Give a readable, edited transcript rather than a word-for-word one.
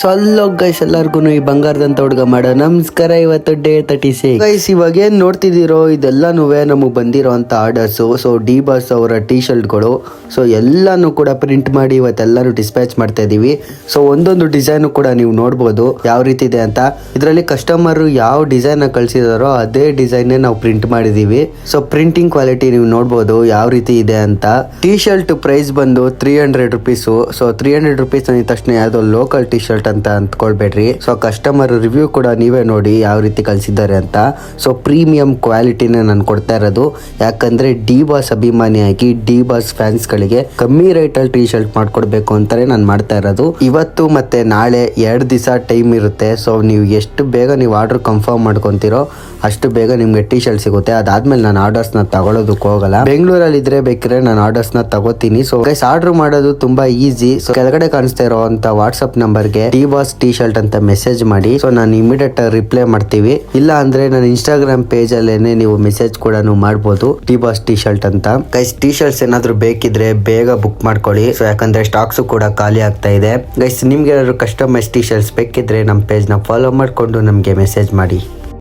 So ಅಲ್ಲೋ guys ಎಲ್ಲರಿಗೂ ಈ ಬಂಗಾರದಂತ ಹುಡುಗ ಮಾಡೋ ನಮಸ್ಕಾರ. ಇವತ್ತು ಡೇ 36 ಗೈಸ್. ಇವಾಗ ಏನ್ ನೋಡ್ತಿದ್ದೀರೋ ಇದೆಲ್ಲಾನು ನಮಗೆ ಬಂದಿರೋ ಅಂತ ಆರ್ಡರ್ಸ್. ಸೊ ಡಿ ಬಾಸ್ ಅವರ ಟಿ ಶರ್ಟ್ಗಳು. ಸೊ ಎಲ್ಲಾನು ಕೂಡ ಪ್ರಿಂಟ್ ಮಾಡಿ ಇವತ್ತೆಲ್ಲಾನು ಡಿಸ್ಪ್ಯಾಚ್ ಮಾಡ್ತಾ ಇದೀವಿ. ಸೊ ಒಂದೊಂದು ಡಿಸೈನ್ ಕೂಡ ನೀವು ನೋಡ್ಬೋದು ಯಾವ ರೀತಿ ಇದೆ ಅಂತ. ಇದರಲ್ಲಿ ಕಸ್ಟಮರ್ ಯಾವ ಡಿಸೈನ್ ಕಳ್ಸಿದಾರೋ ಅದೇ ಡಿಸೈನ್ ನಾವು ಪ್ರಿಂಟ್ ಮಾಡಿದೀವಿ. ಸೊ ಪ್ರಿಂಟಿಂಗ್ ಕ್ವಾಲಿಟಿ ನೀವು ನೋಡ್ಬೋದು ಯಾವ ರೀತಿ ಇದೆ ಅಂತ. ಟಿ ಶರ್ಟ್ ಪ್ರೈಸ್ ಬಂದು 300 ರುಪೀಸ್. ಸೊ 300 ರುಪೀಸ್ ಅಂದ ತಕ್ಷಣ ಯಾವ್ದೋ ಲೋಕಲ್ ಟಿ ಶರ್ಟ್ ಅಂತ ಅಂದ್ಕೊಳ್ಬೇಡ್ರಿ. ಸೊ ಕಸ್ಟಮರ್ ರಿವ್ಯೂ ಕೂಡ ನೀವೇ ನೋಡಿ ಯಾವ ರೀತಿ ಕಳ್ಸಿದ್ದಾರೆ ಅಂತ. ಸೊ ಪ್ರೀಮಿಯಂ ಕ್ವಾಲಿಟಿನ ನಾನು ಕೊಡ್ತಾ ಇರೋದು. ಯಾಕಂದ್ರೆ ಡಿ ಬಾಸ್ ಅಭಿಮಾನಿಯಾಗಿ ಡಿ ಬಾಸ್ ಫ್ಯಾನ್ಸ್ ಗಳಿಗೆ ಕಮ್ಮಿ ರೇಟ್ ಅಲ್ಲಿ ಟಿ ಶರ್ಟ್ ಮಾಡ್ಕೊಡ್ಬೇಕು ಅಂತಾನೆ ನಾನು ಮಾಡ್ತಾ ಇರೋದು. ಇವತ್ತು ಮತ್ತೆ ನಾಳೆ 2 ದಿವಸ ಟೈಮ್ ಇರುತ್ತೆ. ಸೊ ನೀವು ಎಷ್ಟು ಬೇಗ ನೀವು ಆರ್ಡರ್ ಕನ್ಫರ್ಮ್ ಮಾಡ್ಕೊಂತೀರೋ ಅಷ್ಟು ಬೇಗ ನಿಮ್ಗೆ ಟಿ ಶರ್ಟ್ ಸಿಗುತ್ತೆ. ಅದಾದ್ಮೇಲೆ ನಾನು ಆರ್ಡರ್ಸ್ ನ ತಗೊಳ್ಳೋದಕ್ಕೆ ಹೋಗಲ್ಲ. ಬೆಂಗಳೂರಲ್ಲಿ ಇದ್ರೆ ಬೇಕಿದ್ರೆ ನಾನು ಆರ್ಡರ್ಸ್ ನ ತಗೋತೀನಿ. ಸೊ ಗೈಸ್ ಆರ್ಡರ್ ಮಾಡೋದು ತುಂಬಾ ಈಸಿ. ಸೊ ಕೆಳಗಡೆ ಕಾಣಿಸ್ತಾ ಇರೋ ಅಂತ ವಾಟ್ಸ್ಆಪ್ ನಂಬರ್ಗೆ ಡಿ ಬಾಸ್ ಟಿ ಶರ್ಟ್ ಅಂತ ಮೆಸೇಜ್ ಮಾಡಿ. ಸೊ ನಾನು ಇಮಿಡಿಯೇಟ್ ರಿಪ್ಲೈ ಮಾಡ್ತೀವಿ. ಇಲ್ಲ ಅಂದ್ರೆ ನನ್ನ ಇನ್ಸ್ಟಾಗ್ರಾಮ್ ಪೇಜ್ ಅಲ್ಲೇನೆ ನೀವು ಮೆಸೇಜ್ ಕೂಡ ಮಾಡ್ಬೋದು ಡಿ ಬಾಸ್ ಟಿ ಶರ್ಟ್ ಅಂತ. ಗೈಸ್ ಟಿ ಶರ್ಟ್ಸ್ ಏನಾದ್ರು ಬೇಕಿದ್ರೆ ಬೇಗ ಬುಕ್ ಮಾಡ್ಕೊಳ್ಳಿ. ಸೊ ಯಾಕಂದ್ರೆ ಸ್ಟಾಕ್ಸ್ ಕೂಡ ಖಾಲಿ ಆಗ್ತಾ ಇದೆ. ಗೈಸ್ ನಿಮ್ಗೆ ಏನಾದ್ರು ಕಸ್ಟಮೈಸ್ ಟಿ ಶರ್ಟ್ಸ್ ಬೇಕಿದ್ರೆ ನಮ್ಮ ಪೇಜ್ ನ ಫಾಲೋ ಮಾಡ್ಕೊಂಡು ನಮ್ಗೆ ಮೆಸೇಜ್ ಮಾಡಿ.